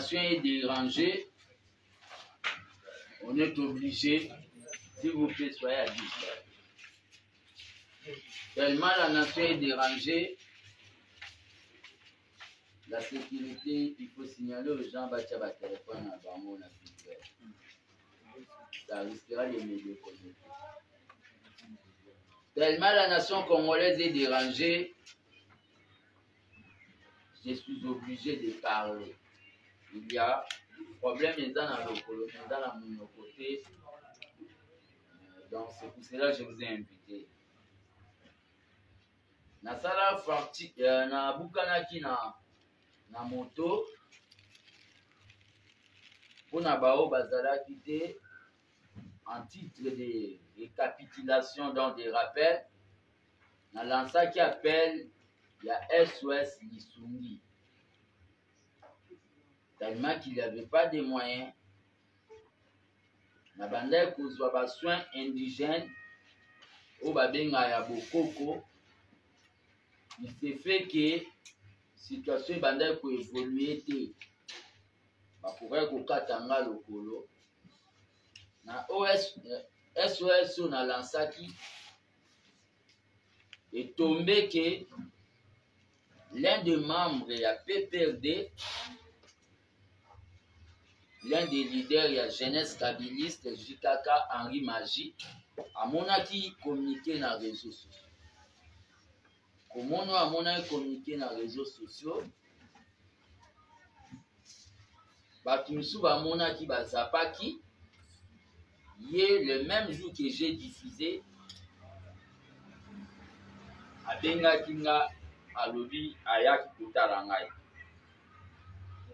nation est dérangée, on est obligé, s'il vous plaît, soyez à distance. Tellement la nation est dérangée, la sécurité, il faut signaler aux gens, batia ba téléphone à Bango, na Twitter. Ça risquera de me déconnecter. Tellement la nation congolaise est dérangée, je suis obligé de parler. Il y a problème dans le colonie, dans mon côté. Donc c'est pour cela que je vous ai invité. Na sala farti na bukanaki na moto pona bao bazalaki te en titre de récapitulation dans des rappels na lansaki appel ya SOS Lisungi. Tellement qu'il n'y avait pas de moyens. Na bandai kozwa ba soins indigènes au babenga ya bokoko. Il se fait que situation bandai ko évoluer te. Ba pourrait ko katanga lokolo. Na SOS na lansaki est tombé que l'un des membres ya PPRD, l'un des leaders ya jeunesse kabiliste JKK Henri Magie, a monaki communiqué dans les réseaux sociaux. Comment nous avons communiqué dans les réseaux sociaux? Batumsu ba monaki ba zapaki. Hier, le même jour que j'ai diffusé, abenga kinga alobi ayaki kotala ngai.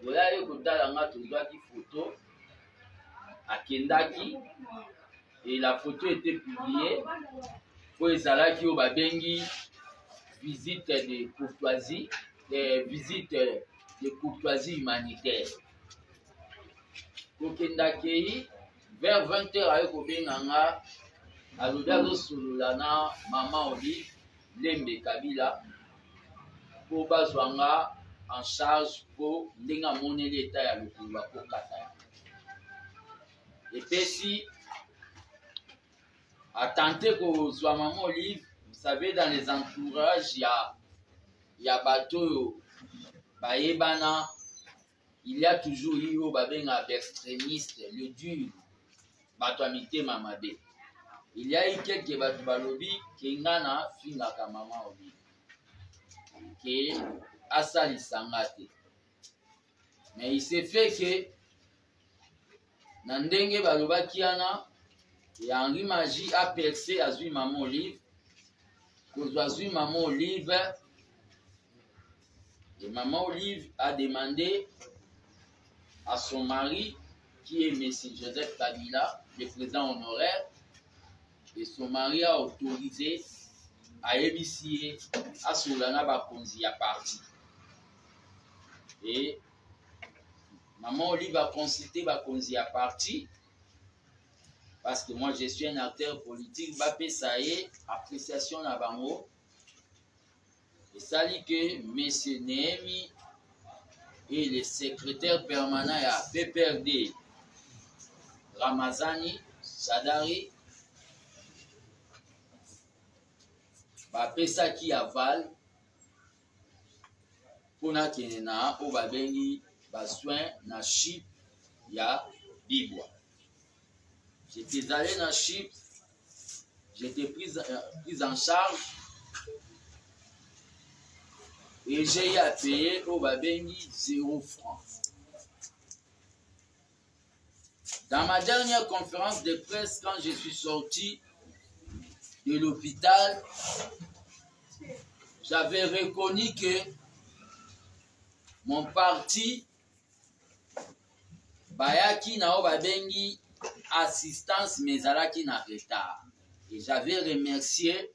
Oya yo kotala ngai tozwaki photo akendaki et la photo était publiée po ezalaki o babengi visite de courtoisie, humanitaire. Kokendaki vers 20h ayo kobenga nga alobi azosolola na mama Olive Lembe Kabila po bazwa nga en charge po ndenge amoneli eta ya lokolo bakokata ya. Epesi a tenté kozwa mama Olive, vous savez, dans les entourages, il y a bateau baebana, il y a toujours eu au babenga extrémiste, le dur, bato amité mamabe. Il y a eu quelques bato balobi qui ngana fingaka mama Olive. Qui asali sangate. Mais il s'est fait que nandenge baloba kiana et Henri Magie a percé à Zui Maman Olive. Kozwa Zui Maman Olive. Et Maman Olive a demandé à son mari, qui est M. Joseph Kabila, le président honoraire, et son mari a autorisé à ébicier à Solana Bakonzi à partir. Et Maman Olive a consulté Bakonzi à partir. Parce que moi, je suis un acteur politique, Bape Saye, appréciation à Bango. Et ça dit que M. Nehemi et le secrétaire permanent à PPRD, Ramazani, Sadari, Bape Saki aval, pour na au babengi, bassoin, na chip, ya bibwa. J'étais allé dans Chypre, j'étais pris en charge et j'ai eu à payer au Babengi 0 francs. Dans ma dernière conférence de presse, quand je suis sorti de l'hôpital, j'avais reconnu que mon parti, Bayaki na Babengi, assistance mezalaki na retard. Et j'avais remercié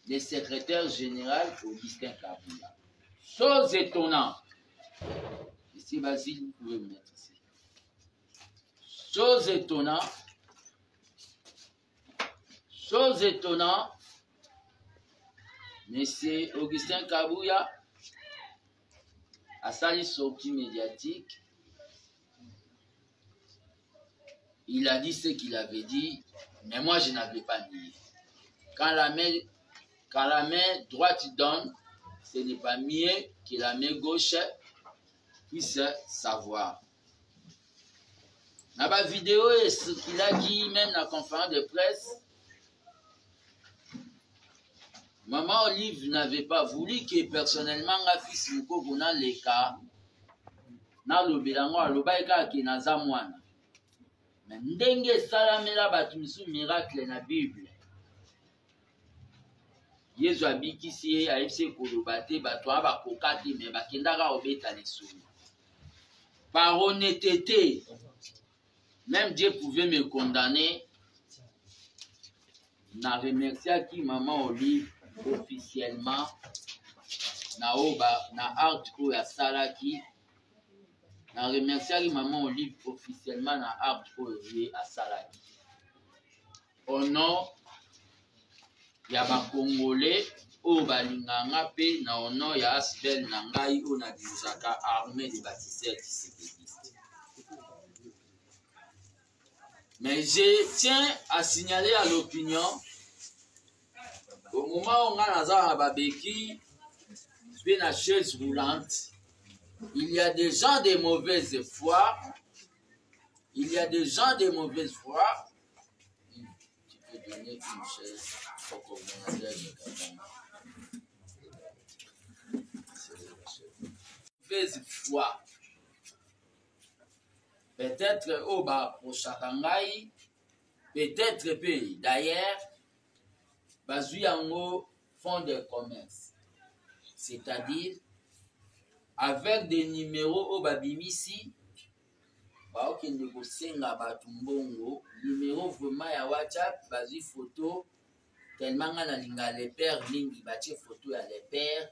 le secrétaire général Augustin Kabila. Chose étonnante. Ici, Basile, vous pouvez me mettre ici. Chose étonnante. Chose étonnante. Monsieur Augustin Kabila asali sortie médiatique. Il a dit ce qu'il avait dit, mais moi je n'avais pas nié. Quand la main droite donne, ce n'est pas mieux que la main gauche puisse savoir. Dans la vidéo, et ce qu'il a dit, même dans la conférence de presse, Maman Olive n'avait pas voulu que personnellement nga fils mukoko na leka na lobelango aloba eka ke naza mwana. Mais ndenge salamela batu misu miracle na Bible. Yesu abikisi ye ayebisi koloba te bato abakoka te me bakendaka obeta lesolo. Par honnêteté, même Dieu pouvait me condamner. Na remerciaki Maman Olive officiellement na art oyo asalaki. Na remerciaki Maman Olive officiellement na art oyo ye asalaki. Au nom ya bakongolais oyo balinganga mpe na au nom ya Asbel na ngai oyo nadirisaka armée de baptisteurs tshisekedistes. Mais je tiens à signaler à l'opinion, au moment où on a babeki, puis la chaise roulante, il y a des gens de mauvaise foi. Il y a des gens de mauvaise foi. Tu peux donner une chaise au commandeur mauvaise foi. Peut-être au bas pour Chakangai, peut-être pays. D'ailleurs, Bazuyango font des commerces. C'est-à-dire, avec des numéros au Babimisi, ok, négocienga batumbongo, numéro vraiment ya WhatsApp, bazu photo, tellement na linga les pères, lingi bache photo ya les pères,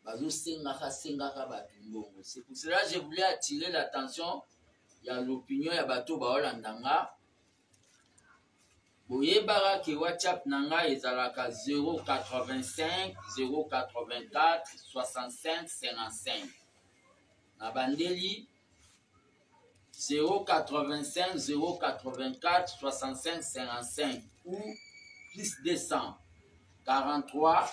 bazu senga batumbongo. C'est pour cela que je voulais attirer l'attention. Il y a l'opinion ya bato baolandanga. Boyebara ke WhatsApp nanga ezalaka 085 084 65 55. Na bandeli 085 084 65 55 ou plus 243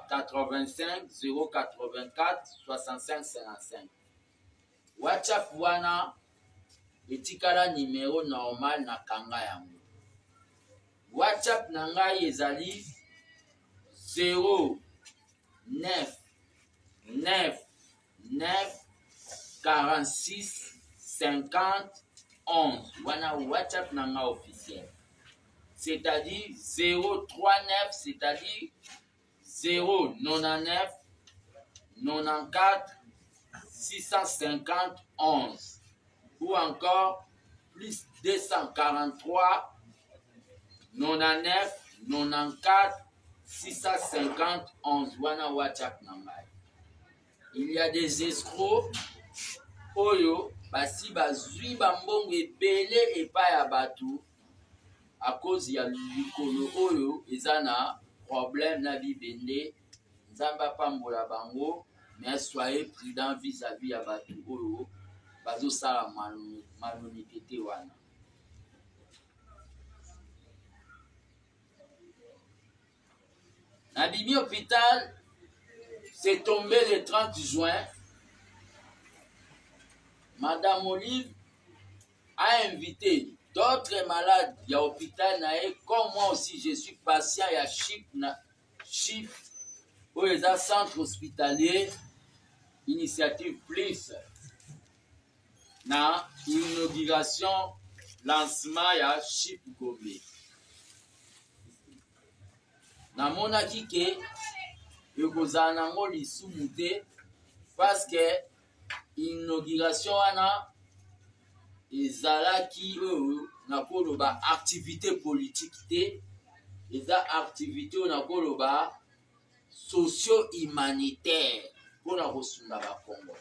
85 084 65 55. WhatsApp wana etikala numéro normal na kanga yango. WhatsApp na ngai ezali 0 9 9 9 46 50 11. Wana WhatsApp na ngai officiel. C'est-à-dire 039, c'est-à-dire 099 94 650 11. Ou encore plus 243 99 94 650 11. Wana WhatsApp nambay. Il y a des escrocs oyo basi bazui bambongo ebele epa ya batu à cause ya likolo oyo ezana problème na bibende. Nzamba pambola bango, mais soyez prudent vis-à-vis ya batu oyo bazo sala malhonnêteté wana. Nabimi hôpital, c'est tombé le 30 juin. Madame Olive a invité d'autres malades à l'hôpital, comme moi aussi je suis patient à CHIP, où il y a un centre hospitalier, initiative plus, na inauguration, lancement à CHIP Gombe. Na monaki ke ekozala nango lisumu te parce que inauguration wana ezalaki oyo nakoloba activité politique te, eza activité oyo nakoloba socio-humanitaire mpona kosunga bakongo.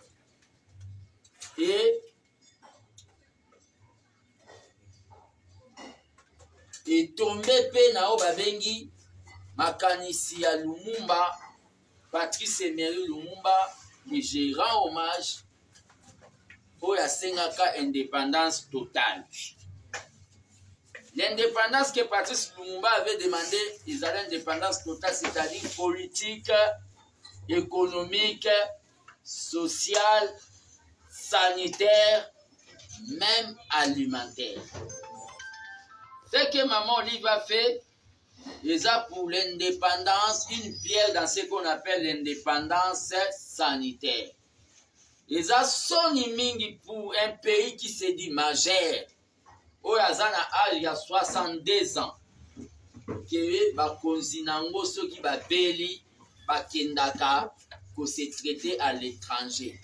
Etombe mpe na oyo babengi makanisi ya Lumumba, Patrice Emery Lumumba, qui je rends hommage pour la Sengaka indépendance totale. L'indépendance que Patrice Lumumba avait demandé, ils avaient l'indépendance totale, c'est-à-dire politique, économique, sociale, sanitaire, même alimentaire. Ce que Maman Olive a fait, ils ont pour l'indépendance une pierre dans ce qu'on appelle l'indépendance sanitaire. Ils ont son mingi pour un pays qui se dit majeur. Oyazana âge il y a 62 ans. Que bakonzi nango soki babeli bakendaka ko se traiter à l'étranger.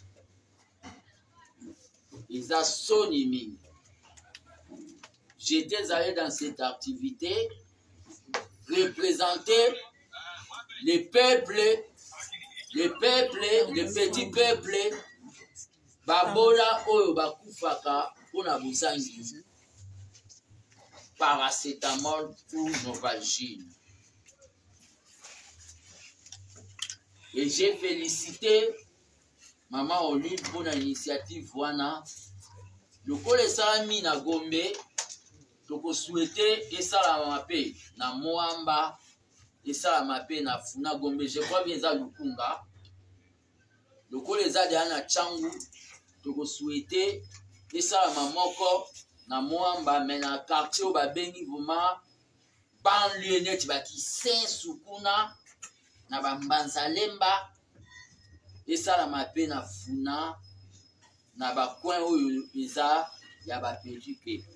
Ils ont son mingi. J'étais allé dans cette activité représenter les peuples, les petits peuples, babola oyo bakufaka pona bozangi, paracétamol ou Novalgine. Et j'ai félicité Maman Olive pour l'initiative wana. Le kolesa mi na Gombe. Toko souhaité et ça la mape na Moamba et ça la mape na Funa Gombe. Je crois bien ça Lukunga. Le kolesa de na Changu. Toko souhaité et ça la mamoko na Moamba mais na quartier au babengi vraiment banlieue net baki Saint Sukuna na Bambanza Lemba et ça la mape na Funa na ba coin oyo eza ya ba petit peuple.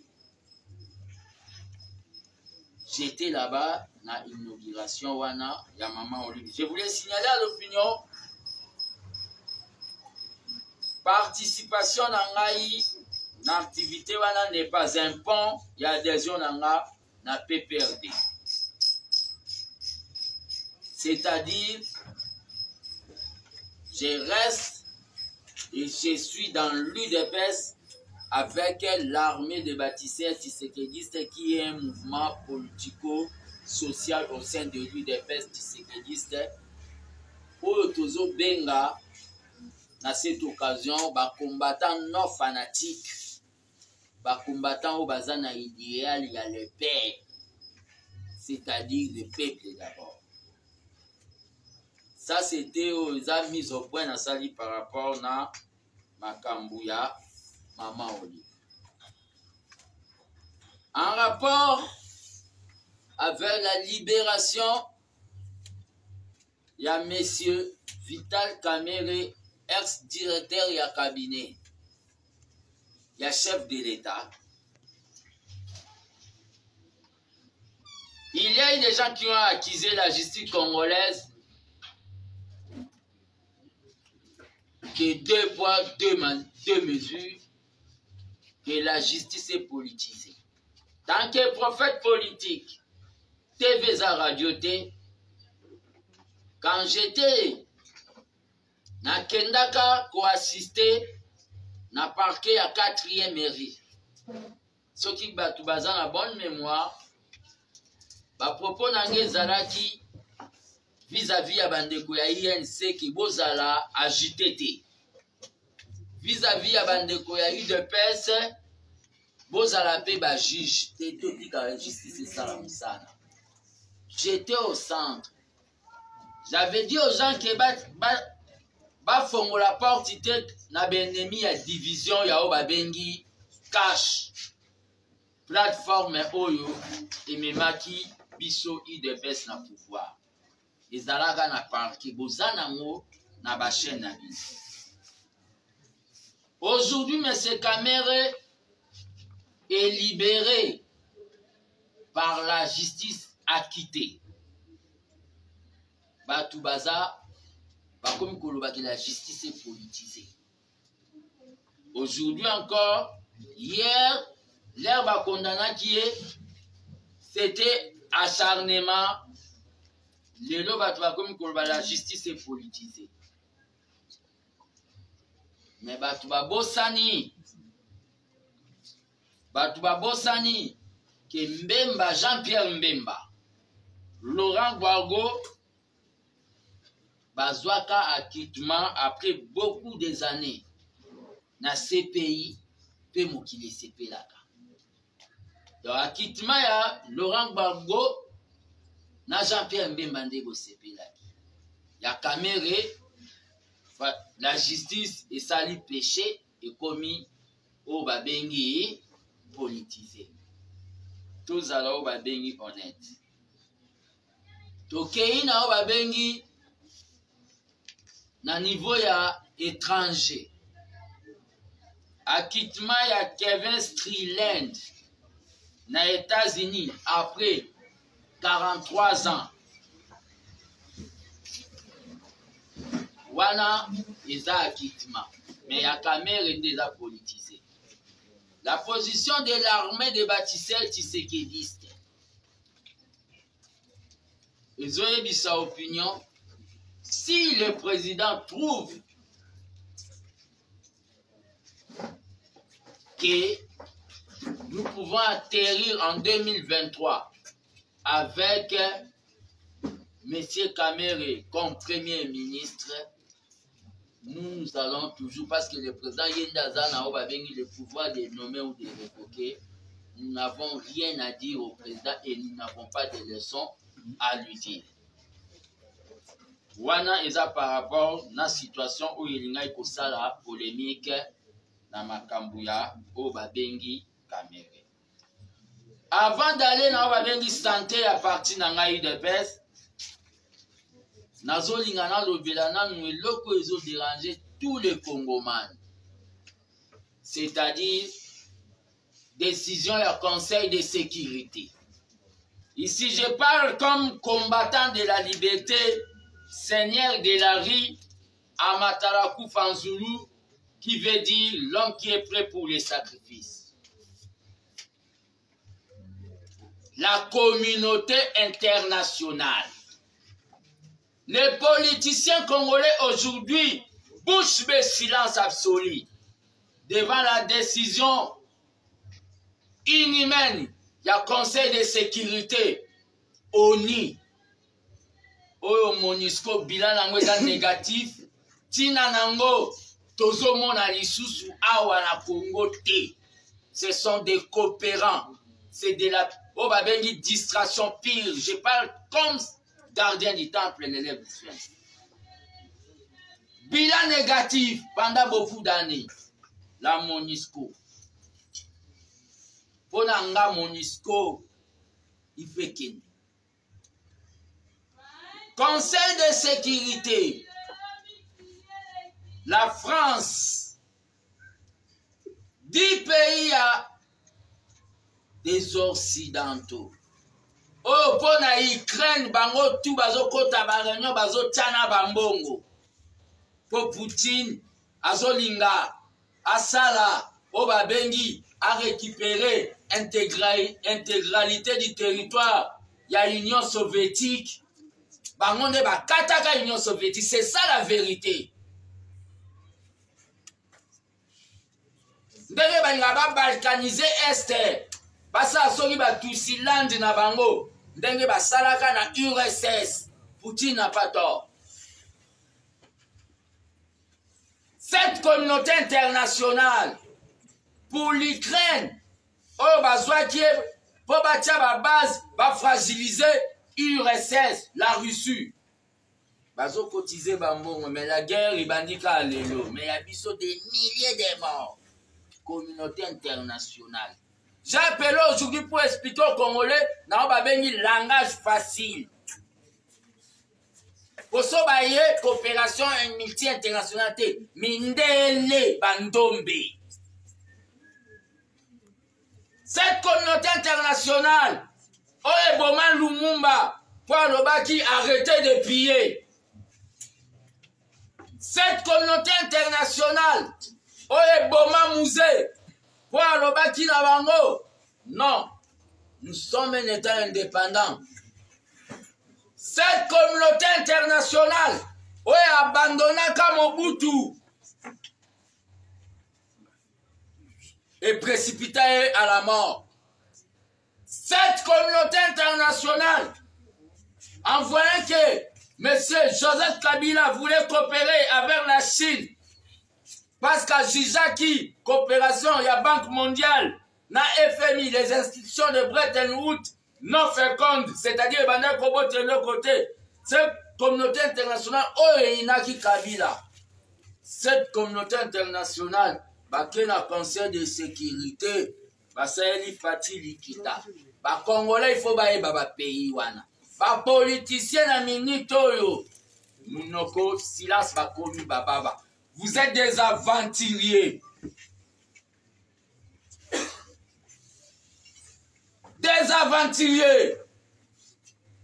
J'étais là-bas dans l'inauguration wana ya Maman Olive. Je voulais signaler à l'opinion participation nangai na activité wana n'est pas un pont, il y a adhésion nanga na PPRD. C'est-à-dire je reste et je suis dans l'UDPS avec l'armée de bâtisseurs tshisekedistes qui est un mouvement politico-social au sein de l'UDPS tshisekediste. Pour Tozo Benga, à cette occasion, les combattants non fanatiques, les combattants au bazana idéal, il y a le père, c'est-à-dire le peuple d'abord. Ça, c'était aux mis au point dans sa vie par rapport à Makambouya. Maman Olive. En rapport avec la libération, il y a monsieur Vital Kamerhe, ex-directeur et cabinet. Il y a chef de l'État. Il y a eu des gens qui ont accusé la justice congolaise que 2 poids, 2 mesures, que la justice est politisée. Tant que prophète politique, TV à radio, quand j'étais na Kendaka pour assister na parquet à 4e mairie, ceux qui battent la bonne mémoire, ba propos nange zalaki vis-à-vis à bandeko ya INC qui bozala agité. Vis-à-vis à bandeko ya UDPS bozala pe ba juge te tout ka justice sala musana. J'étais au centre. J'avais dit aux gens que ba fongo la porte tête na benemi ya division ya oba bengi cash plateforme oyo ememaki biso UDPS na pouvoir. Ezalaka na parquet bozana ngo na ba chaîne na biso. Aujourd'hui, M. Kamerhe est libéré par la justice acquittée. Batoubaza, comme la justice est politisée. Aujourd'hui encore, hier, l'herbe condamné qui est, c'était acharnement. Le comme la justice est politisée. Mais Batouba Bossani, que Mbemba, Jean-Pierre Mbemba, Laurent Gbagbo bazwaka acquittement après beaucoup des années na CPI pe mokili sepelaka. Donc acquittement ya Laurent Gbagbo na Jean-Pierre Mbemba nde bosepelaki. Ya Kamere la justice esali péché ekomi o babengi politisé. Tozala o babengi honnête. Tokei na o babengi na niveau ya étranger. Acquittement ya Kevin Strickland na États-Unis après 43 ans. Wana eza acquittement. Mais ya Kamere déjà politisé. La position de l'armée de bâtisseurs tshisekidistes. Ils ont émis sa opinion. Si le président trouve que nous pouvons atterrir en 2023 avec M. Kamere comme Premier ministre, nous allons toujours, parce que le président Yendazana a le pouvoir de nommer ou de révoquer, nous n'avons rien à dire au président et nous n'avons pas de leçons à lui dire. Wana eza par rapport na situation où il y a une polémique na makambuya au babengi Kamere. Avant d'aller na babengi santé à partir na ngai de pes, nazolinga na lobela na eloko ezo déranger tous les Congomans. C'est-à-dire décision du Conseil de sécurité. Ici, je parle comme combattant de la liberté, seigneur de la rue, Amatarakou Fanzulu, qui veut dire l'homme qui est prêt pour les sacrifices. La communauté internationale. Les politiciens congolais aujourd'hui bouche bée silence absolu devant la décision inhumaine du Conseil de sécurité ONU. Oyo MONUSCO bilan nango eza négatif. Tina nango tozomona lisusu awa na Congo te. Ce sont des coopérants. C'est de la babengi distraction pire. Je parle comme gardien du temple, l'élève du soin. Bilan négatif pendant beaucoup d'années. La MONUSCO. Pour nga MONUSCO, il fait qu'il. Conseil de sécurité. La France. 10 pays à des occidentaux. Oh, pour la Ukraine, bango tout bazo kota barenyo bazo tchana bambongo. Pour Poutine, azolinga, asala, obabengi, a récupéré intégralité du territoire. Il y a l'Union soviétique. Bango ne ba kataka l'Union soviétique. C'est ça la vérité. Ndenge balinga ba balkaniser Est. Basa soki ba Tusiland na bango. Ndenge ba salaka na URSS. Poutine n'a pas tort. Cette communauté internationale pour l'Ukraine, oh bazwa qui pour bâtir la base, va fragiliser URSS, la Russie. Bazo cotiser bambongo, mais la guerre il bandika à l'élo, mais il y a des milliers de morts. Communauté internationale. J'appelle aujourd'hui pour expliquer aux Congolais, n'a pas béni langage facile. Pour ça, coopération multi-internationale, Mindele Bandombe. Cette communauté internationale, Oye Boman Lumumba, pour Lobaki, arrêtez de piller. Cette communauté internationale, Oye Boman Mouzé, pour Lobaki Nabango. Non, nous sommes un État indépendant. Cette communauté internationale, Oye abandonna Mobutu et précipité à la mort. Cette communauté internationale, en voyant que M. Joseph Kabila voulait coopérer avec la Chine, parce qu'à Jijaki, coopération, il y a Banque mondiale, na FMI, les institutions de Bretton Woods, non fécondes, c'est-à-dire pendant qu'on va de l'autre côté, cette communauté internationale, oh, il y a qui Kabila. Cette communauté internationale, bah, qui a un conseil de sécurité, bah, c'est une partie likita. Bah, Congolais, il faut bah, bah, pays, wana. Bah, politicien, na minute, yo. Mounoko, silence, bah, komi, bah, bah. Vous êtes des aventuriers. Des aventuriers.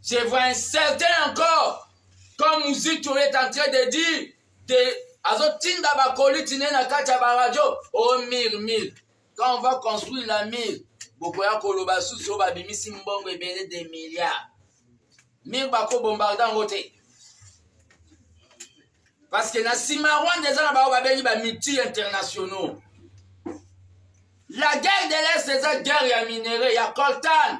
Je vois un certain encore, comme Mouzito est en train de dire, azotinda bakoli na kacha baradio, oh mire. Quand on va construire la mire, beaucoup ya koloba suso ba bimisi mbongo ebele des milliards. Mire bako bombardan roté. Parce que na Simarwan des gens ba babeli ba miti internationaux. La guerre de l'Est, c'est une guerre ya minéraux, ya coltan.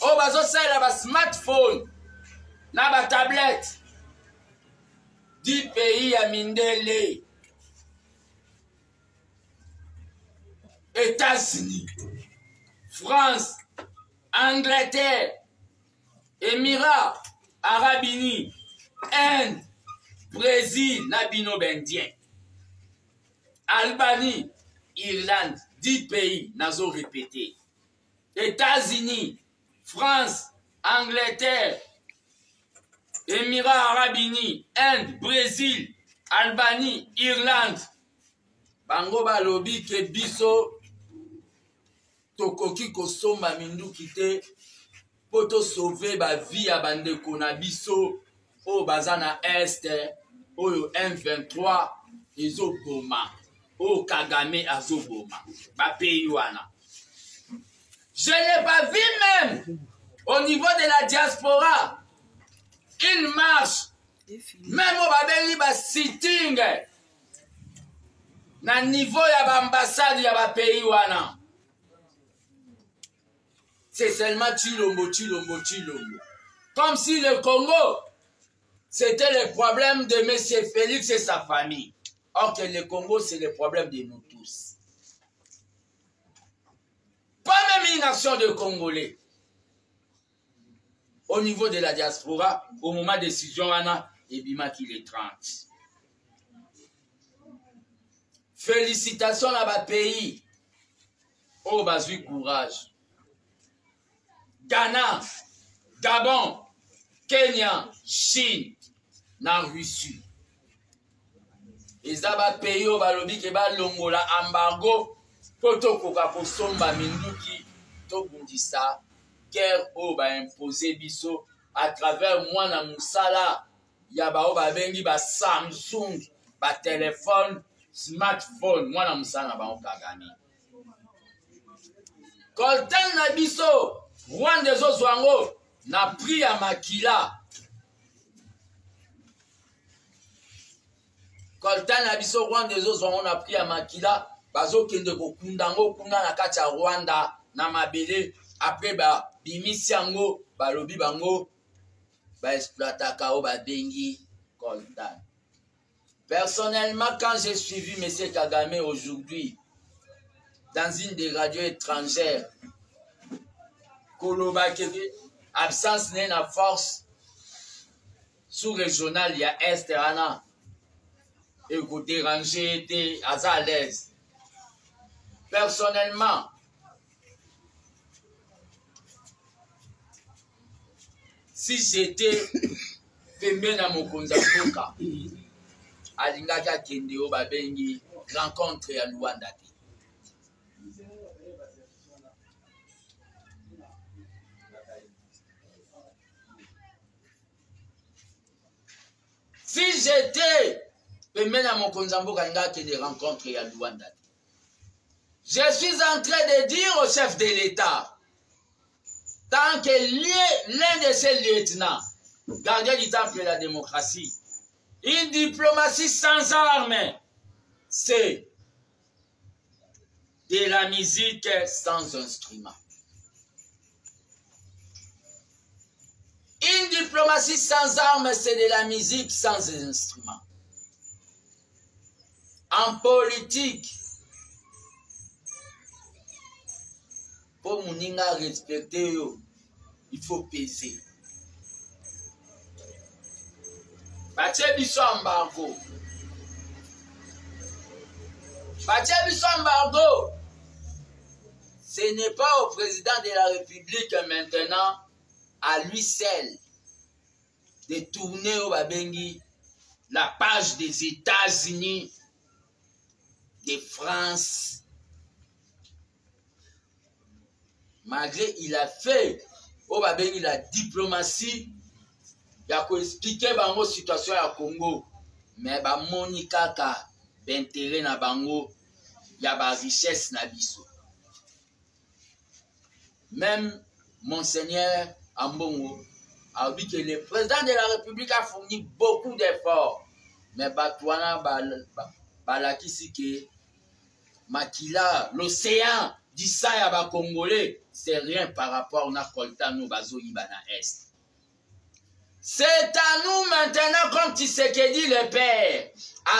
Oh bazo ça ba smartphone, na ba tablette. 10 pays à Mindele. États-Unis, France, Angleterre, Émirats, Arabes Unis, Inde, Brésil, Nabino Bendien, Albanie, Irlande, 10 pays, nazo répété. États-Unis, France, Angleterre, Émirats Arabes Unis, Inde, Brésil, Albanie, Irlande. Bango balobi ke biso tokoki kosomba minduki te po to sauver ba vie ya bandeko na biso oyo baza na este oyo M23 ezoboma oyo Kagame azoboma bapeyi wana. Je n'ai pas vu même au niveau de la diaspora une marche, même au babeli ba sitting na niveau ya ba ambassade ya ba pays wana. C'est seulement Chilombo. Comme si le Congo c'était le problème de M. Félix et sa famille. Or que le Congo c'est le problème de nous tous. Pas même une nation de Congolais. Au niveau de la diaspora, au moment de décision, et bima qui les 30. Félicitations à bas pays. Oh, bazui courage. Ghana, Gabon, Kenya, Chine, na Russie. Et ça va payer au balobi ke ba longola embargo poto koka kosomba minduki to bundisa. Guerre au ba imposer biso à travers moi na musala ya ba o ba bengi ba Samsung ba téléphone smartphone moi na musala ba o Kagame koltan na biso Rwanda zo zwango na prix ya makila koltan na biso Rwanda zo zwango na prix ya makila bazo kende ko kundango kuna na kati ya Rwanda na mabele après ba bimisi yango balobi bango ba exploitaka o ba bengi coltan. Personnellement, quand j'ai suivi M. Kagame aujourd'hui dans une des radios étrangères, Koloba Keke, absence n'est la force sous-régionale, il y a Est et Rana, et vous dérangez, était à l'aise. Personnellement, si j'étais pembe na mokonza mboka alingaka kende o babengi rencontre ya Luanda te. Si j'étais pembe na mokonza mboka alingaka kende rencontre ya Luanda te. Je suis en train de dire au chef de l'État, tant que l'un de ses lieutenants, gardien du temple de la démocratie, une diplomatie sans armes, c'est de la musique sans instrument. Une diplomatie sans armes, c'est de la musique sans instruments. En politique, pour Mouninga respecter, il faut peser. Batie biso embargo. Batie biso embargo. Ce n'est pas au président de la République maintenant, à lui seul, de tourner au Babengi la page des États-Unis, de France. Malgré il a fait au Babengi la diplomatie, il a expliqué la situation à Congo, mais ba moni kaka d'intérêt na bango, il y a ba richesse na biso. Même Monseigneur Ambongo a dit que le président de la République a fourni beaucoup d'efforts, mais Batouana balakisi que Makila, l'océan d'Issa ba Congolais, c'est rien par rapport à Kolta no bazo ibana est. C'est à nous maintenant, comme Tshisekedi le Père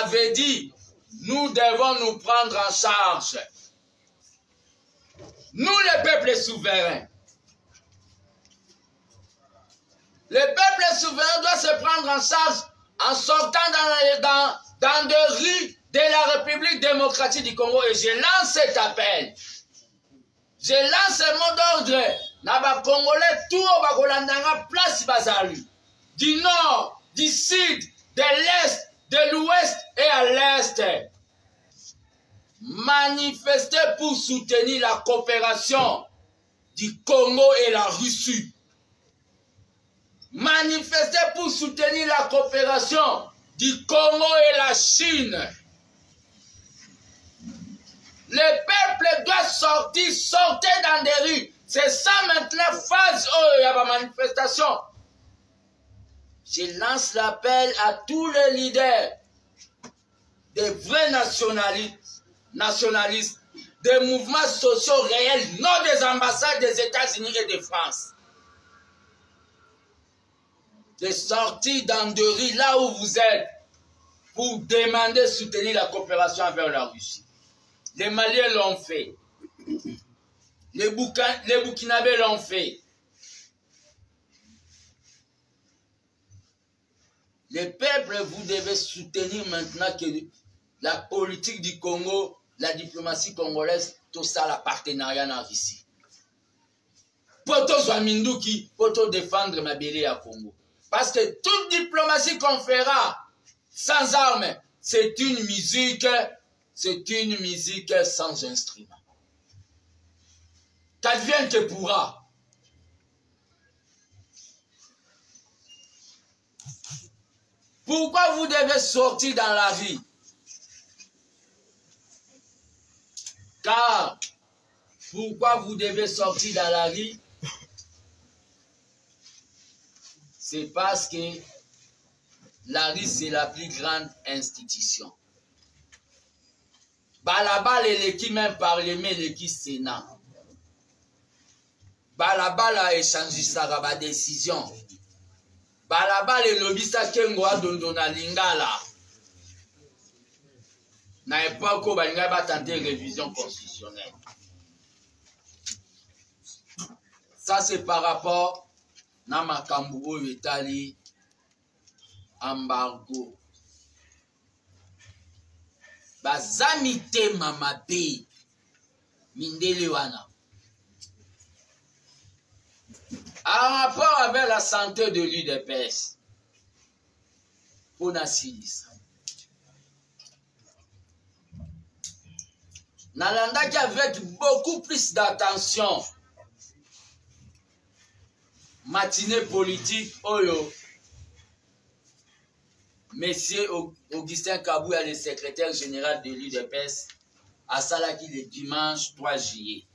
avait dit, nous devons nous prendre en charge. Nous, le peuple souverain. Le peuple souverain doit se prendre en charge en sortant dans des rues de la République démocratique du Congo. Et je lance cet appel. Je lance un mot d'ordre. Naba Congolais, tout au Bagolandanga, place Bazali. Du nord, du sud, de l'est, de l'ouest et à l'est. Manifester pour soutenir la coopération du Congo et la Russie. Manifester pour soutenir la coopération du Congo et la Chine. Le peuple doit sortir, sortir dans des rues. C'est ça maintenant, phase où il y a la manifestation. Je lance l'appel à tous les leaders, des vrais nationalistes, des mouvements sociaux réels, non des ambassades des États-Unis et de France. De sortir dans des rues là où vous êtes pour demander soutenir la coopération avec la Russie. Les Maliens l'ont fait. Les Burkinabés l'ont fait. Les peuples, vous devez soutenir maintenant que la politique du Congo, la diplomatie congolaise, tout ça, la partenariat en Russie. Pour tout Zouaminduki, pour tout défendre ma belle à Congo. Parce que toute diplomatie qu'on fera sans armes, c'est une musique sans instrument. Qu'advienne que pourra. Pourquoi vous devez sortir dans la vie? Car, pourquoi vous devez sortir dans la vie? C'est parce que la vie, c'est la plus grande institution. Balaba, l'équipe même parlement, l'équipe Sénat. Balaba, la échange sa décision. Balaba le lobista kengo adondona lingala. Na époque où balinga va tenter révision constitutionnelle. Ça c'est par rapport na makambu oyo etali embargo. Bazami tema mabe mindele wana. En rapport avec la santé de l'UDPS, pour Nassilis. Nalandaki avec beaucoup plus d'attention. Matinée politique, Oyo. Monsieur Augustin Kabouya, le secrétaire général de l'UDPS, à Salaki le dimanche 3 juillet.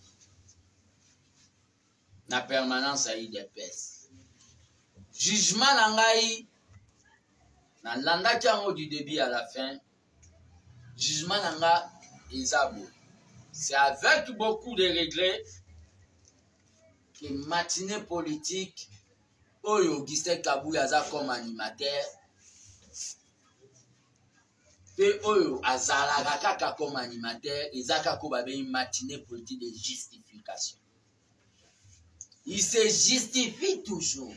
Na permanence à UDPS. Jugement nangai, na landaki yango du début à la fin, jugement nanga ezabo. C'est avec beaucoup de regrets que matinée politique oyo Augustin Kabuya aza comme animateur pe oyo azalaka kaka comme animateur eza kaka babengi matinée politique de justification. Il se justifie toujours.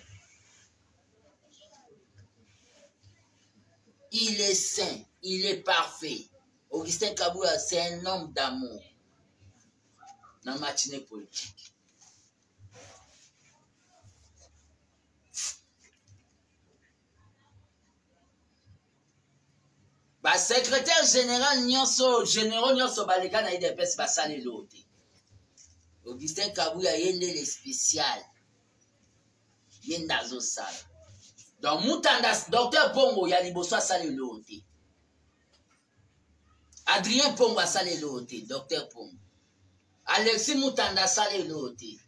Il est saint, il est parfait. Augustin Kabuya, c'est un homme d'amour dans la matinée politique. Ba secrétaire général nyonso baleka na IDPS basali lote. Augustin Kabuya yende le spécial. Yenda zo sala. Donc Mutanda docteur Pongo ya liboso asali lote. Adrien Pongo asali lote, docteur Pongo. Alexis Mutanda asali lote.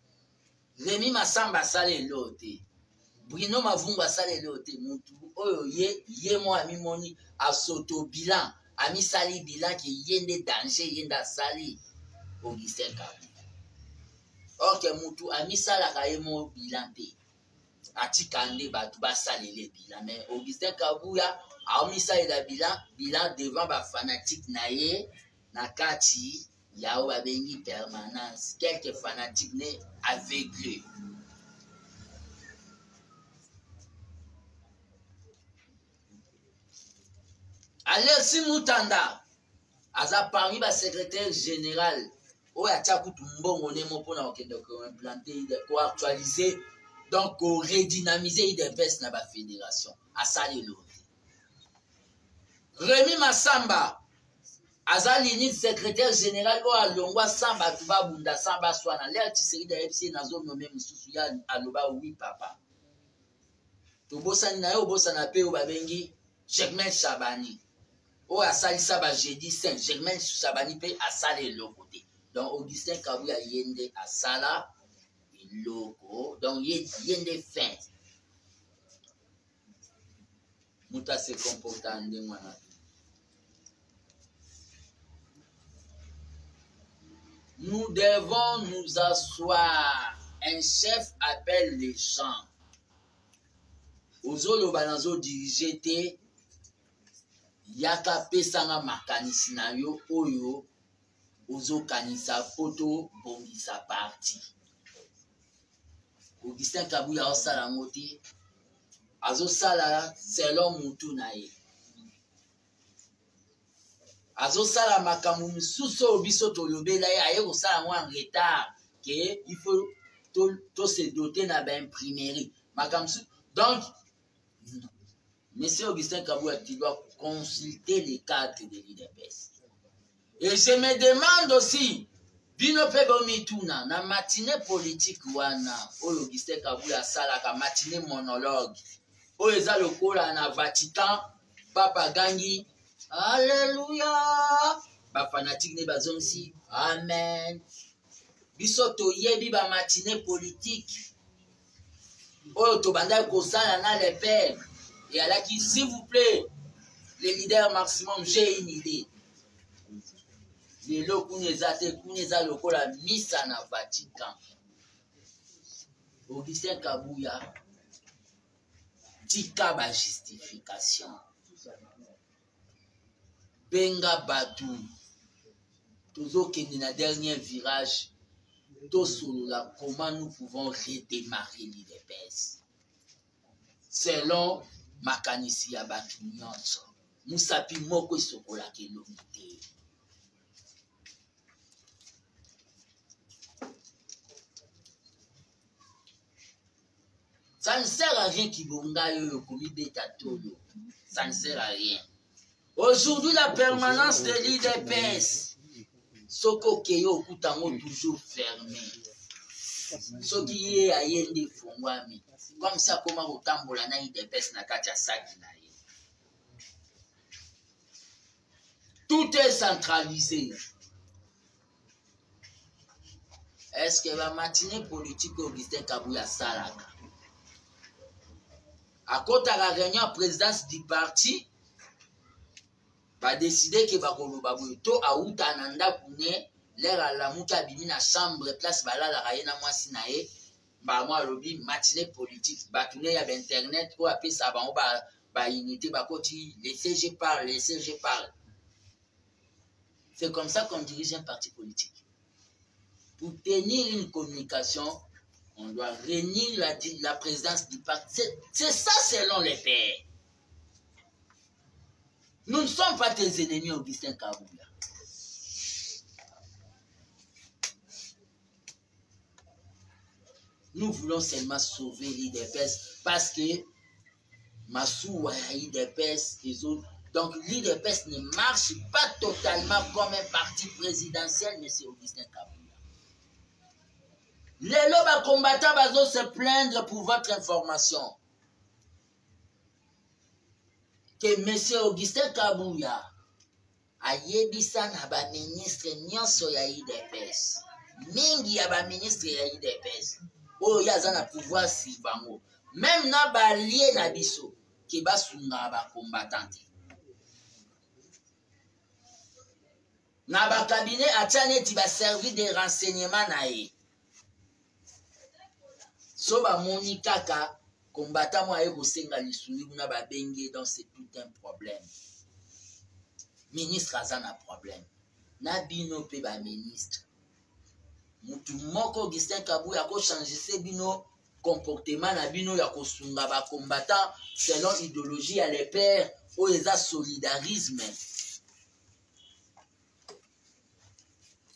Rémi Massamba asali lote. Bruno Mavungu asali lote. Mutu oyo ye mo amimoni asoto bilan, ami sali bilan ki yende danger yenda sali Augustin Kabuya. Ok mutu ami sala kaye mo bilan te. Atikande batu basali le bilan mais Augustin Kabuya ami sali la bilan devant ba fanatique na ye na kati ya o babengi permanence. Quelques fanatiques ne aveuglés. Alexis Mutanda aza parmi ba secrétaire général oyo atia kutu mbongo nemo mpona okende koimplanter koactualiser donc koredynamiser IDPS na bafédération asali lote. Rémi Massamba aza l'unique secrétaire général oyo alongwa sans batu babunda sans baswana l'air Tshisekedi da FC nazo nome mususu ya aloba oui papa tobosani na yo obosana pe oyo babengi Germain Chabani oyo asalisa ba jeudi saint Germain Chabani pe asala eloko te. Donc Augustin Kabuya yende asala eloko donc yende fin muta se comporta ndenge wana. Nous devons nous asseoir. Un chef appelle les gens. Ozoloba nazo diriger te yaka pesanga makanisi na yo oyo ozokanisa poto bongisa parti. Augustin Kabuya osala ngoti azosala selon mutu na ye. Azosala makambo misusu oyo biso tolobela ye aye kosala ngo en retard ke il faut to se doter na ba imprimerie makambo donc Monsieur Augustin Kabuya tu dois consulter les cadres de l'IDPS. Et je me demande aussi bino pe bomituna na matinée politique wana oyo Augustin Kabuya salaka matinée monologue oyo eza lokola na Vatican papa gangi Alléluia. Ba fanatique ne bazongisi amen. Biso toyebi ba matinée politique. Oyo tobanda kosala na les pères. Et alors qui s'il vous plaît les leaders maximum j'ai une idée. Lelo kuneza lokola misa na Vatican. Augustin Kabuya tika ba justification. Benga batu tozo kende na dernier virage tosolola comment nous pouvons redémarrer l'IDPS selon makanisi ya batu nyonso musapi moko esokola kelongi te. Ça ne sert à rien qui bonga yo komi beta tolo. Ça ne sert à rien. Aujourd'hui, la permanence de l'IDPS, Soko Keyo Kutango toujours fermé. Ce qui est à Yende Fongwami. Comme ça, comment autant bolana IDPS na katia saki na ye. Tout est centralisé. Est-ce que la matinée politique Augustin Kabuya salaka? À côté de la réunion à présidence du parti, va décider que bakoloba to auta nanda kune l'air à la muka bimi na chambre place bala la raye na mwasi na ye bah moi lobby matinée politique bah tourner y a internet ou appeler ça bah unité bah côté laissez je parle. C'est comme ça qu'on dirige un parti politique. Pour tenir une communication, on doit réunir la présidence du parti. C'est ça selon les pairs. Nous ne sommes pas tes ennemis, Augustin Kabuya. Nous voulons seulement sauver l'IDPS parce que Massou a l'IDPS et les autres. Donc l'IDPS ne marche pas totalement comme un parti présidentiel, M. Augustin Kabuya. Les lobes combattants vont se plaindre pour votre information. Que M. Augustin Kabuya a yebisa na ba ministre nyonso ya IDPS. Mingi ya ba ministre ya IDPS. Oh, ya za na pouvoir si bango. Même na ba lié na biso ki ba sunga ba combattant. Na ba cabinet atane ti ba servir de renseignement na ye. So ba moni kaka combattant mo aye kosenga lisuni na ba bengi, donc c'est tout un problème. Ministre aza na problème. Na bino pe ba ministre. Mutu moko Augustin Kabuya ko changer bino comportement na bino ya kosunga ba combattant selon idéologie à les pères ou eza solidarisme.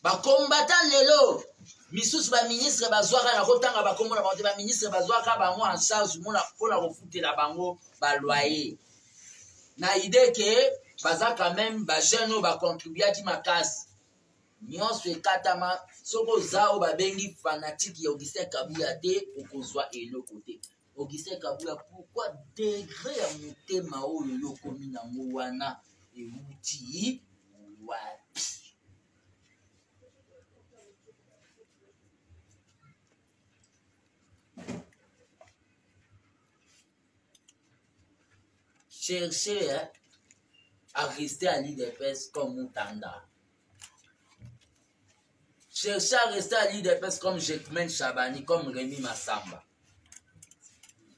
Ba combattant lelo misusu ba ministre bazwaka na kotanga ba komona ba ministre bazwaka bango en charge mona pona kofutela bango ba loyer. Na idée que baza quand même ba jeune ba contribuer ki makasi. Nyonso ekatama soko za o ba bengi fanatique ya Augustin Kabuya te okozwa eloko te. Augustin Kabuya pourquoi degré ya motema oyo yo komi nango wana euti wapi? Chercher à rester à l'IDPS comme Moutanda. Chercher à rester à l'IDPS comme Jekmen Chabani, comme Rémi Massamba.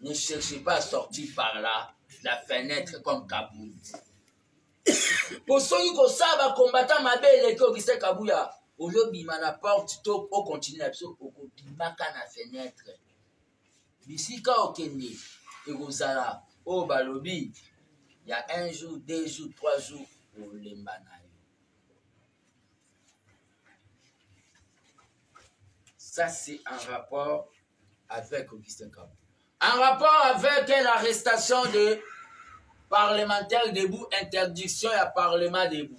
Ne cherchez pas à sortir par là, la fenêtre comme Kaboul. Pour ceux qui savent combattre ma belle et Augustin Kabuya, au lieu de la porte, au continue l'absolu, au continue la fenêtre. Ici, quand on est et Rosala, au Balobi, il y a 1 jour, 2 jours, 3 jours pour les Mbanaï. Ça, c'est en rapport avec Augustin Kabuya. En rapport avec l'arrestation de parlementaires debout, interdiction à parlement debout.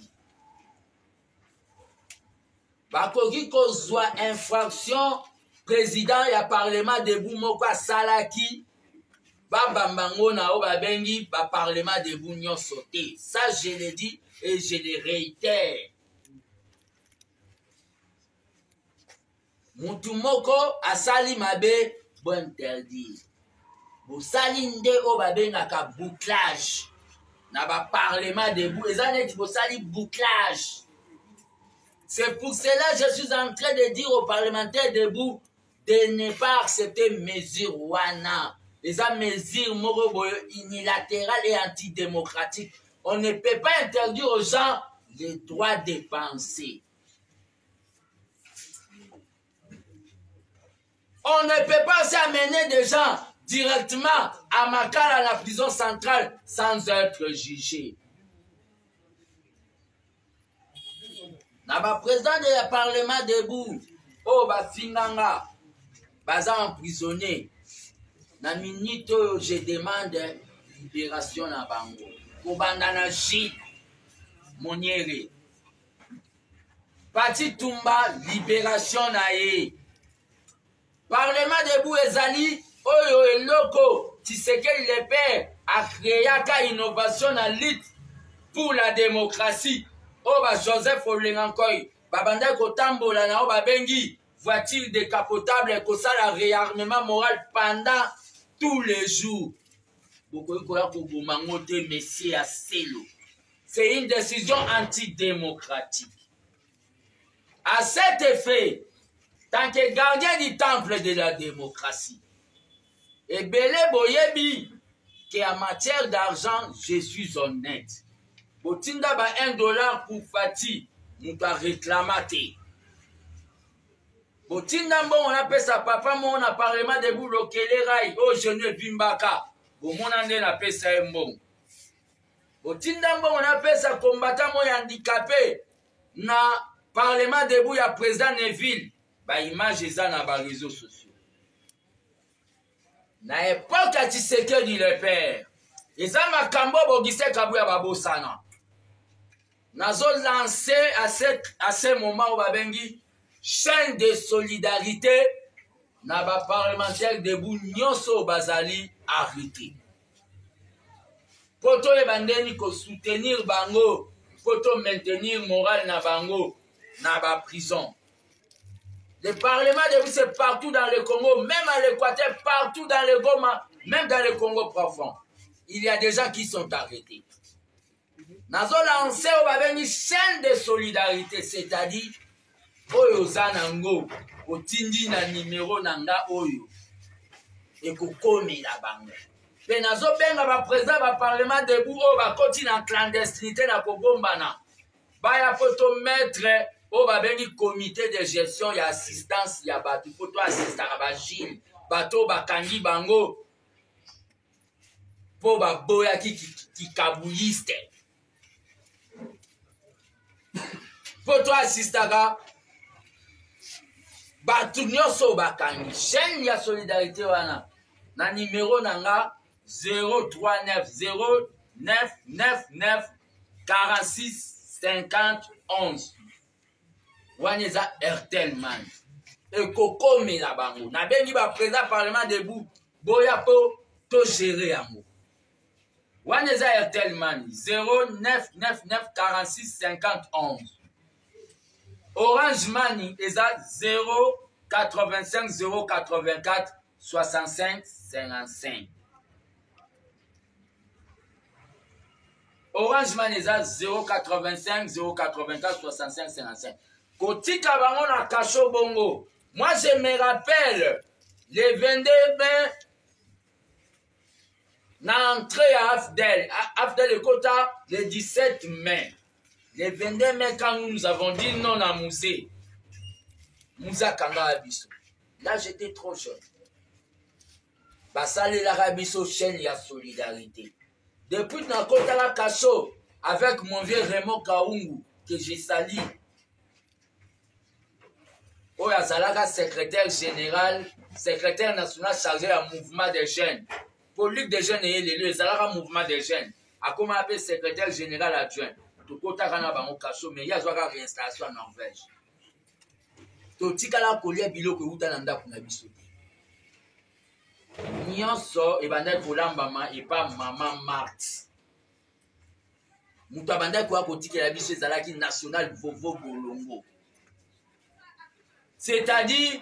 Bakoki kozwa infraction président ya parlement debout moko salaki ba bambango na o ba bengi ba parlement debout nyon sauté. Ça je le dis et je le réitère. Mutu moko asali mabe bo interdire. Bo sali nde o ba bengaka bouclage na ba parlement debout. Ezaneti bo sali bouclage. C'est pour cela que je suis en train de dire aux parlementaires debout de ne pas accepter mesures wana. Les mesures unilatérales et antidémocratiques. On ne peut pas interdire aux gens le droit de penser. On ne peut pas aussi amener des gens directement à Makala, à la prison centrale, sans être jugés. Na ba président de parlement debout, oh ba finanga, baza emprisonné. Na minute je demande libération na bango. Kobanda na J Moniere. Pati Tumba, libération na ye. Parlement debout ezali, oyo eloko, Tshisekedi le père, a créé ka innovation na lutte pour la démocratie. Oh ba Joseph Olengankoy, babanda kotambola na o ba bengi voiture décapotable ko sala réarmement moral pendant tous les jours. C'est une décision antidémocratique. À cet effet, tant que gardien du temple de la démocratie. Et Belé Boyebi, qui en matière d'argent, je suis honnête. Botinda ba $1 pour Fati, nous pas réclamater. Botinda bon, on appelle sa papa, mon a parlement de bout lokele rai, oh jeune Bimbaka. Bon, mon ande na appelle ça un bon. Botinda bon, on appelle ça combattant mon handicapé. Na parlement de bout ya président Neville. Ba image eza na ba réseaux sociaux. Na époque à Tshisekedi le père. Eza makambo bogise kabuya babosana. Nazo lancé à ce moment où babengi chaîne de solidarité na ba parlementaire debout nyonso bazali arrêté. Poto e bandeni ko soutenir bango, poto maintenir moral na bango na ba prison. Le parlement debout c'est partout dans le Congo, même à l'Équateur, partout dans le Goma, même dans le Congo profond. Il y a des gens qui sont arrêtés. Nazo lancé au babeni chaîne de solidarité, c'est-à-dire oyo zanango otindi na numéro nanga oyo ekokomi la bango. Pe nazo benga ba président ba parlement debout o ba koti na clandestinité na kobombana. Ba ya poto mettre o ba bengi comité de gestion ya assistance ya batu poto assistant ba Gilles bato ba kangi bango po ba boya ki kabuliste. Poto assistaka batu nyonso bakangi chaîne ya solidarité wana na numéro nanga 039 0999 46 50 11 wana eza Airtel man ekokomela bango nabengi ba président parlement debout boya po to gérer yango wana eza Airtel man 0999 46 50 11 Orange Money est à 085 084 65 55. Orange Money est à 085 084 65 55. Kotika bango na Kasho Bongo. Moi je me rappelle le 22 mai na entrée à Afdel et Kota le 17 mai. Le 22 mai, quand nous avons dit non à Mousé, Moussa Kanga Abisso. Là, j'étais trop jeune. Basale l'Arabiso chaîne, il y a solidarité. Depuis Nakota la Kacho, avec mon vieux Raymond Kaungu, que j'ai sali, Oya Zalaga, secrétaire général, secrétaire national chargé à mouvement des jeunes. Politique des jeunes et l'élu, Zalaga mouvement des jeunes. A comment appeler secrétaire général adjoint. Tokota kana bango kaso mais ya zwaka réinstallation en Norvège. Totikala kolia biloko uta na ndako na biso. Nyonso e banda kolambama e pa mama Marthe. Mutu abanda ko akotikela biso ezalaki national vovo bolongo. C'est-à-dire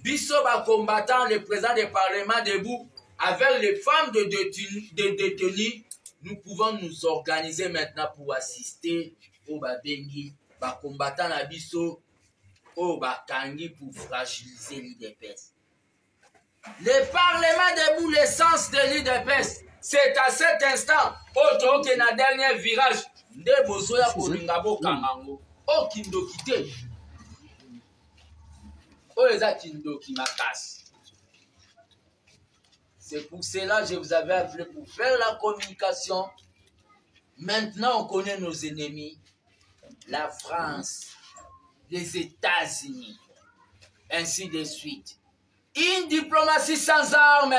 biso ba combattant le président du parlement debout avec les femmes de détenus. Nous pouvons nous organiser maintenant pour assister au Babengi, ba combattant la biso, au Bakangi pour fragiliser l'IDPS. Le Parlement debout, l'essence de l'IDPS, c'est à cet instant, autant que na dernier virage, de Bozoya pour Lingabo Kamango, au Kindo Kite, au Eza Kindo Kimakas. C'est pour cela que je vous avais appelé pour faire la communication. Maintenant, on connaît nos ennemis. La France, les États-Unis, ainsi de suite. Une diplomatie sans armes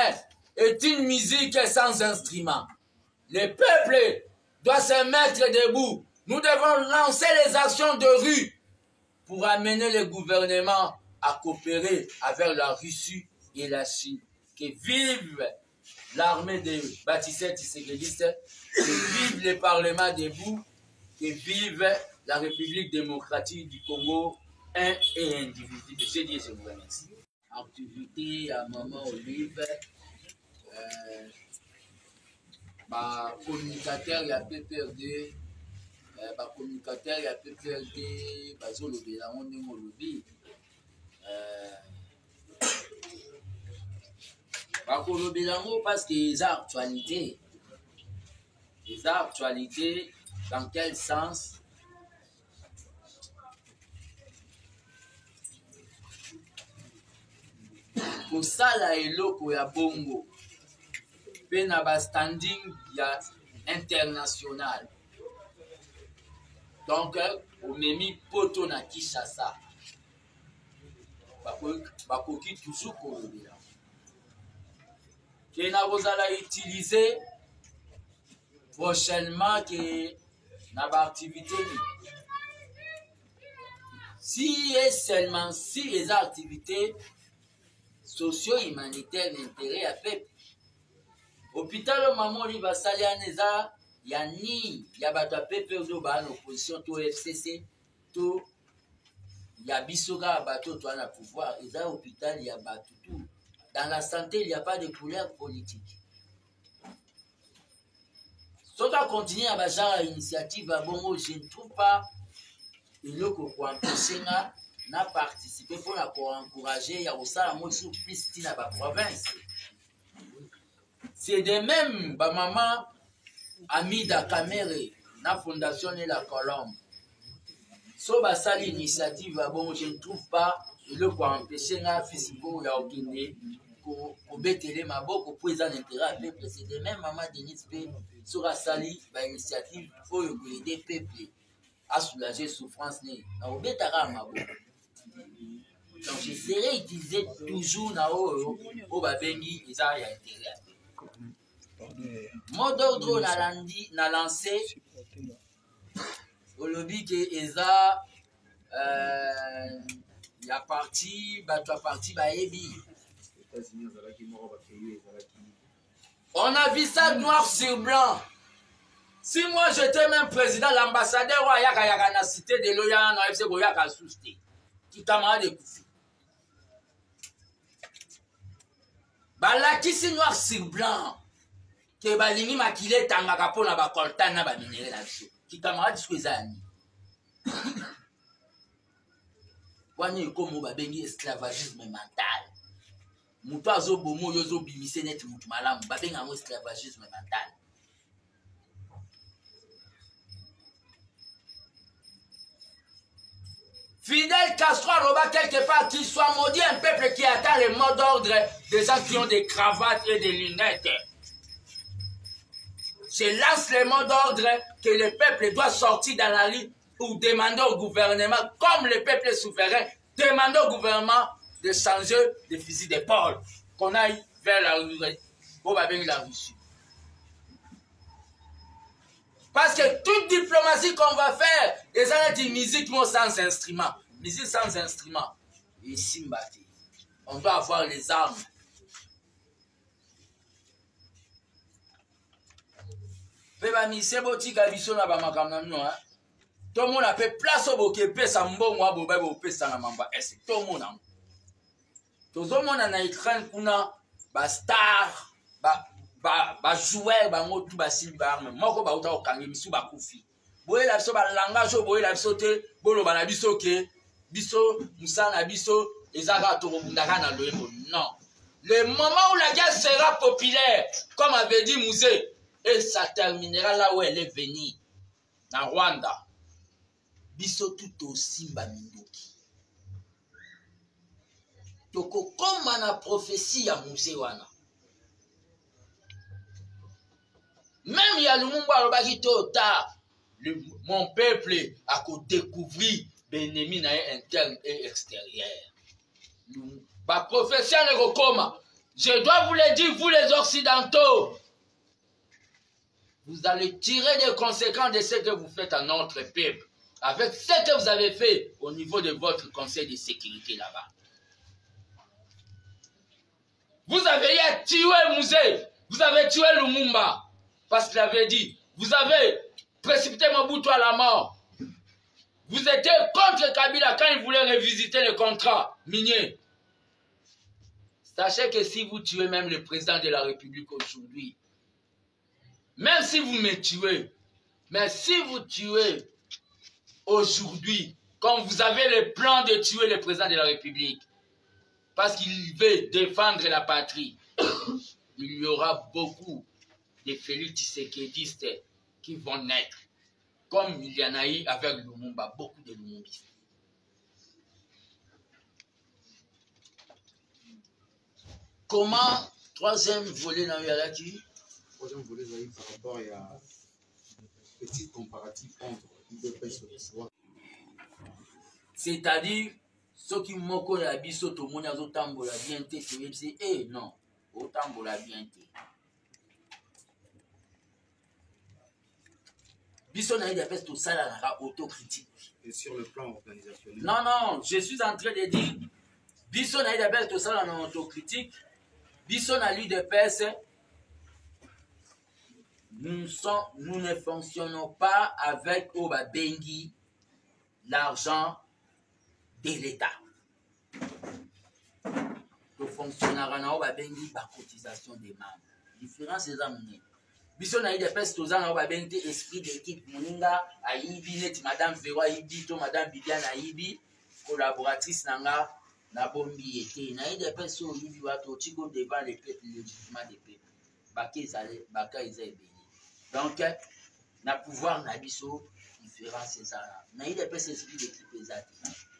est une musique sans instrument. Le peuple doit se mettre debout. Nous devons lancer les actions de rue pour amener le gouvernement à coopérer avec la Russie et la Chine. Que vive l'armée de Baptiste Tshisekedi, que vive le Parlement debout, que vive la République démocratique du Congo, un et individu. Je dis, je vous remercie. Activité à Maman Olive, communicateur, il y a PPRD, communicateur, il y a PPRD, Bazolo Bélamon, Némolobi. Parce que les actualités. Les actualités, dans quel sens? Pour ça, la eloko ya bongo. Pe na ba standing ya international. Donc, au memi poto na Kinshasa. Bakoki toujours kolobela. Que na bozala utiliser prochainement que na ba activité. Si et seulement si les activités socio-humanitaires d'intérêt à peuple. Hôpital Mamori va salir neza yani ya bato peuple do ba en opposition to FCC to ya bisoga bato to na pouvoir et ça hôpital ya bato tout. Dans la santé il n'y a pas de couleur politique. So ka continuer à ba genre initiative à bongo je ne trouve pas eloko ko empêcher na participer pour la encourager ya osala mo sur plus na ba province. C'est de même ba maman Amida Kamere na fondation la Colombe. So ba sali initiative bon je ne trouve pas eloko empêcher na fisipo ya okinde ko betele maboko pour les intérêts peuple. C'est de même maman Denise P sur la sali ba initiative pour aider peuple à soulager souffrance na obetara maboko. Donc j'essaierai d'utiliser toujours na o babengi eza ya intérêt. Mot d'ordre na lancé au lobby que eza ya parti bato parti baebi. On a vu ça noir sur blanc. Si moi j'étais même président, l'ambassadeur ou ayaka na cité de l'Oya na FC Goyaka souste. Qui camarade de Koufi. Balakisi noir sur blanc. Que balingi makile tangaka pona ba coltan na ba minéraux na biso. Qui camarade sou ezani. Wani komo ba bengi esclavagisme mental. Mutu azo bomo yozo bimise net mutu malamu ba benga ngo esclavagisme mental. Fidel Castro a quelque part qu'il soit maudit un peuple qui attend le mot d'ordre des gens qui ont des cravates et des lunettes. Je lance le mot d'ordre que le peuple doit sortir dans la rue pour demander au gouvernement, comme le peuple est souverain, demander au gouvernement de changer de fusil d'épaule, qu'on aille vers la Russie. Parce que toute diplomatie qu'on va faire, les gens disent musique sans instrument. Musique sans instrument. Et Simbati. On doit avoir les armes. Peba mise botika biso na ba makamna no hein. Tout le monde a fait place au boké pesa mbongo wa boba bo pesa na mamba est tout le monde. Tout le monde na écran kuna ba star ba joueur ba ngotu ba silba arme moko ba uta okangi misu ba kufi. Boye la biso ba langage boye la biso te bolo ba na biso ke biso musana biso ezaka to bundaka na loyebo. Non. Le moment où la guerre sera populaire, comme avait dit Mouzé, et ça terminera là où elle est venue, dans Rwanda. Biso tout aussi Mbaminoki. Toko comme na prophétie à Mouzé wana. Même il y a le Mumba Robaki Tota, mon peuple a découvert l'ennemi interne et extérieur. Ma prophétie est comme je dois vous le dire, vous les Occidentaux. Vous allez tirer des conséquences de ce que vous faites à notre peuple, avec ce que vous avez fait au niveau de votre conseil de sécurité là-bas. Vous avez tué Mouzé, vous avez tué Lumumba, parce qu'il avait dit, vous avez précipité Mobutu à la mort. Vous étiez contre Kabila quand il voulait revisiter le contrat minier. Sachez que si vous tuez même le président de la République aujourd'hui, même si vous me tuez, mais si vous tuez aujourd'hui, comme vous avez le plan de tuer le président de la République, parce qu'il veut défendre la patrie. Il y aura beaucoup de Félix Tshisekedi qui vont naître. Comme il y en a eu avec Lumumba, beaucoup de Lumumbistes. Comment, troisième volet dans Yalaki? Troisième volet, par rapport à petit comparatif entre l'UDPS et le pouvoir. C'est-à-dire, ceux qui m'ont la biso, tout le monde a tambola bien té, tu sais, eh non, au tambola bien té. Biso n'a eu des tout ça la autocritique. Et sur le plan organisationnel. Non, non, je suis en train de dire, biso n'a eu des tout ça dans autocritique. Biso n'a eu des personnes. Nous ne fonctionnons pas avec Oba Bengi, l'argent de l'État. Nous fonctionnons avec Oba Bengi par cotisation des membres. La différence est là. Biso na ide pes toza na Oba Bengi esprit d'équipe Moninga Ayibi net Madame Véro Ayibi to Madame Bibiane Ayibi collaboratrice nanga na bombi été na ide pes o Ayibi wato tiko devant les peuples légitimement des peuples. Baka Isaïe. Donc, na pouvoir na biso différence ça. Na ide pes esprit d'équipe exact.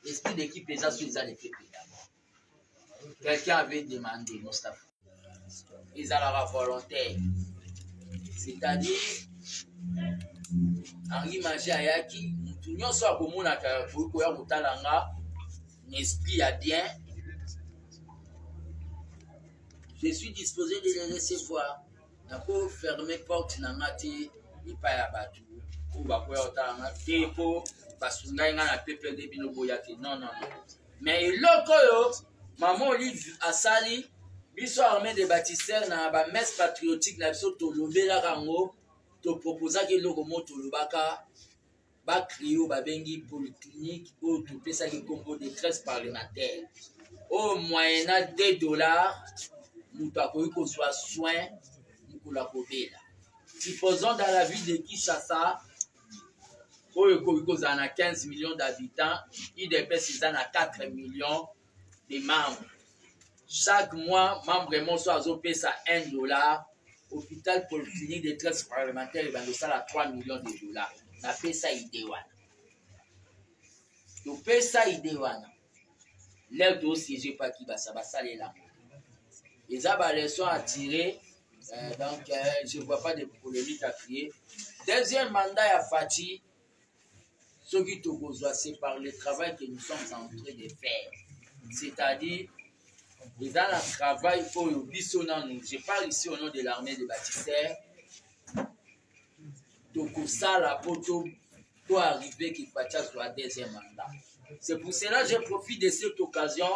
Esprit d'équipe exact sur les peuples d'abord. Quelqu'un avait demandé Moustapha. Ils ont la volontaire. C'est-à-dire, Henri Manger Ayaki, tout le monde soit comme on a pour que l'esprit a bien. Je suis disposé de les recevoir. n'a pas fermé porte na ngati ipa ya batu ou ba ko otanga tepo basunga na pepe de bino boyaki non non mais eloko yo maman Olive asali biso armée de baptistères na ba messe patriotique na biso to lobela rango to proposa ke loko moto lobaka ba crio ba bengi polyclinique ou to pesa ki combo de 13 parlementaires au moyennant $2 mutu akoki kozwa soin la Kobela. Supposons dans la ville de Kinshasa, où il y a 15 millions d'habitants, il dépasse 4 millions de membres. Chaque mois, membre soit payé ça $1. Hôpital polyclinique de 13 parlementaires, il va à 3 millions de $. On a fait ça idéal. On paye ça idéal. L'air dossier, je ne sais pas qui va ça, ça les là. Les abalés sont attirés. Donc, je ne vois pas de polémique à crier. Deuxième mandat à Fati, ce qui c'est par le travail que nous sommes en train de faire. C'est-à-dire, dans le travail, je parle ici au nom de l'armée de baptistères, pour arriver qu'il fasse soit deuxième mandat. C'est pour cela que je profite de cette occasion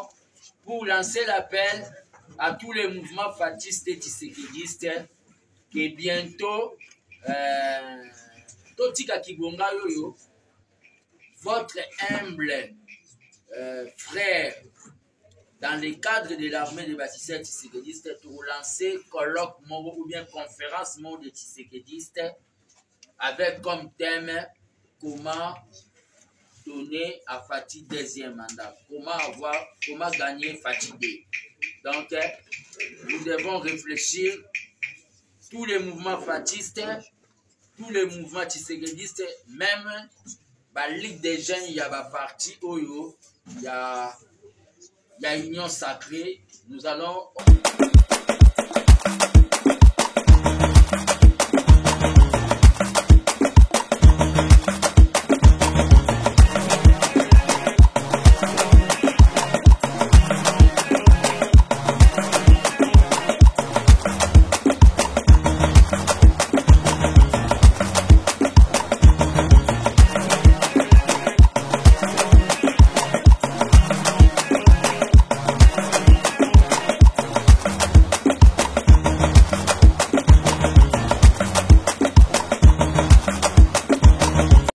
pour lancer l'appel à tous les mouvements fatistes et tshisekidistes que bientôt votre humble frère dans le cadre de l'armée de baptistères tshisekidistes pour lancer colloque ou bien conférence de tshisekidistes avec comme thème comment donner à Fati deuxième mandat, comment gagner Fati 2. Donc, nous devons réfléchir, tous les mouvements fatistes, tous les mouvements tshisekidistes, même la Ligue des jeunes, il y a un parti, il y a Union Sacrée, nous allons...